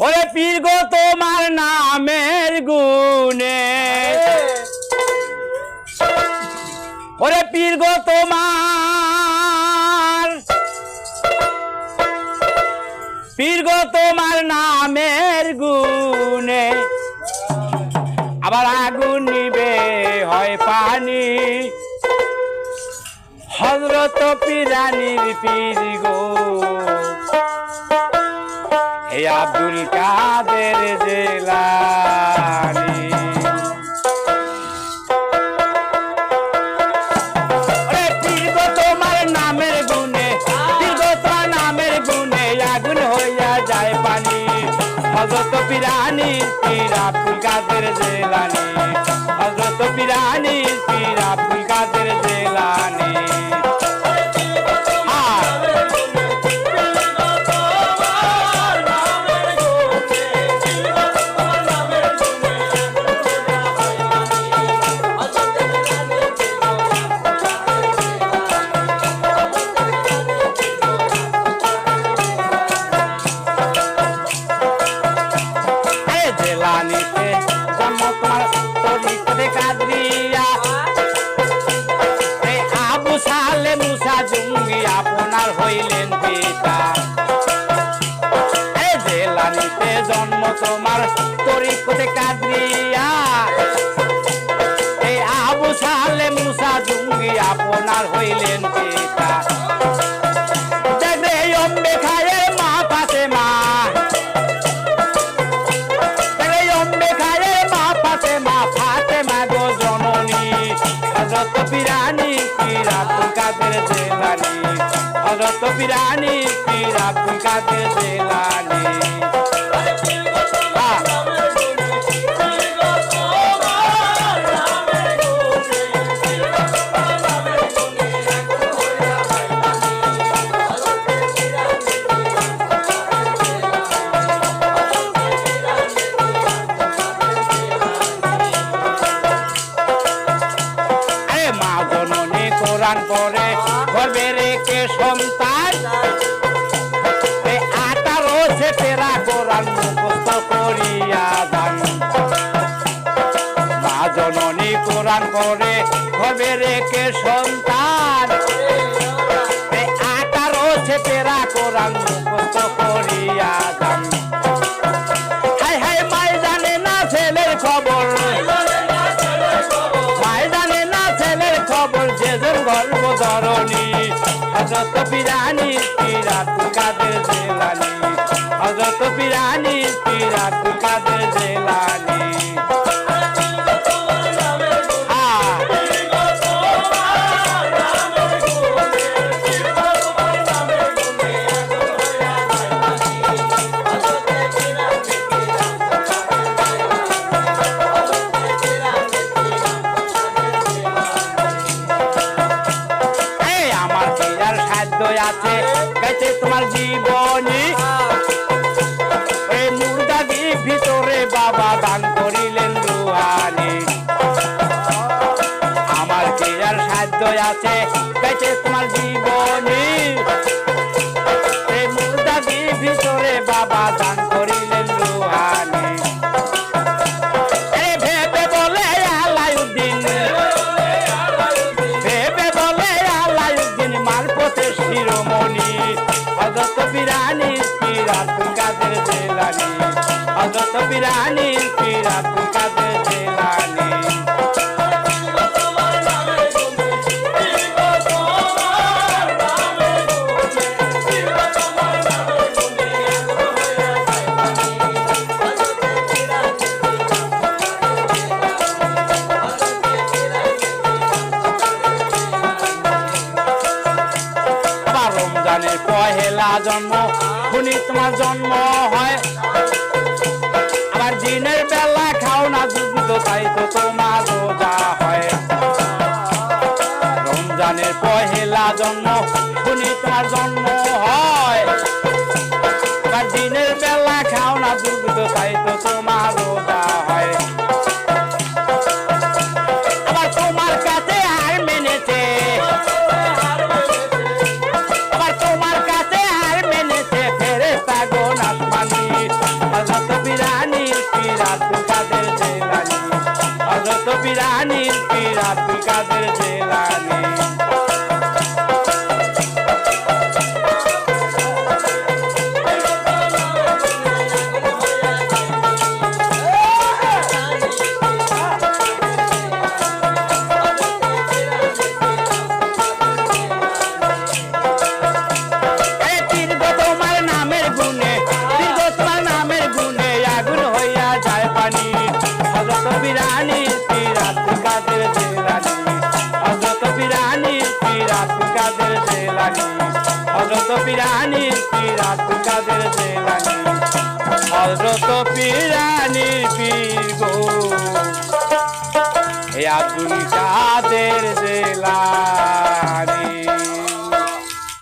ওরে পীর গো তোমার নামের গুণে, ওরে পীর গো তোমার, পীর গো তোমার নামের গুণে আবার আগুন নিবে হয় পানি। হযরত পীরানির পীর গো হে আব্দুল কাদের জিলানী। ওরে পীর গো তোমার নামের গুণে, পীর গো তোমার নামের গুণে আগুন হইয়া যায় পানি। হযরত পীরানির পীর আব্দুল কাদের জিলানী, হযরত পীরানির পীর আব্দুল কাদের জিলানী। জিলানীতে জন্ম তোমার তরিকতে কাদরিয়া, আবু সালে মুসা জঙ্গি আপনার হইলেন পিতা। জিলানীতে জন্ম তোমার তরিকতে কাদরিয়া, আবু সালে মুসা জঙ্গি আপনার হইলেন পিতা। দেখবে অম্বে খায়ে মা পাশে মা, হযরত পীরানির পীর আব্দুল কাদের জিলানী, হযরত পীরানির পীর আব্দুল কাদের জিলানী। কোরআন পড়ে গর্বে রেখে সন্তান, 18 সেপেরা কোরআন মুখস্থ করিয়া দান। মা জননী কোরআন পড়ে গর্বে রেখে সন্তান, 18 সেপেরা কোরআন মুখস্থ করিয়া দান। হায় হায় মাই জানে না ছেলের খবর, মাই জানে না ছেলের খবর, যেজন গর্ভধারণী। হযরত পীরানির পীর আব্দুল কাদের জিলানী, হযরত পীরানির পীর আব্দুল কাদের জিলানী। আছে গাইতে তোমার জীবনী, এই মুর্দাদি ভিতরে বাবা দান করিলেন রুহানি। আমার কি আর সাধ্য আছে গাইতে তোমার জীবনী, এই মুর্দাদি ভিতরে বাবা দান করিলেন রুহানি। ভেবে বলে আলাউদ্দিন, ভেবে বলে আলাউদ্দিন মারফতে শিরোমণি। হযরত পীরানির পীর আব্দুল কাদের জিলানী, হযরত পীরানির পীর আব্দুল কাদের জিলানী। রমজানের পহেলা জন্ম শুনি তোমার জন্ম হয়, আবার দিনের বেলা খাও না দুধ তাই তো তোমার রোজা হয়। রমজানের পহেলা জন্ম শুনি তোমার জন্ম হয়, আবার দিনের বেলা খাও না দুধ তাই তো তোমার রোজা হয়। আবার তোমার কাছে হার মেনেছে, আবার তোমার কাছে হার মেনেছে ফেরেশতা গণ আসমানি। পিরানির পীর আব্দুল কাদের জেলানি হযরত পিরানির পীর আব্দুল কাদের জেলানি পিরানির পীর আব্দুল কাদের জেলানি হযরত পিরানির পীর আব্দুল কাদের জেলানি হযরত পিরানির পীর আব্দুল কাদের জেলানি হযরত পিরানির পীর গো হে আব্দুল কাদের জেলানি।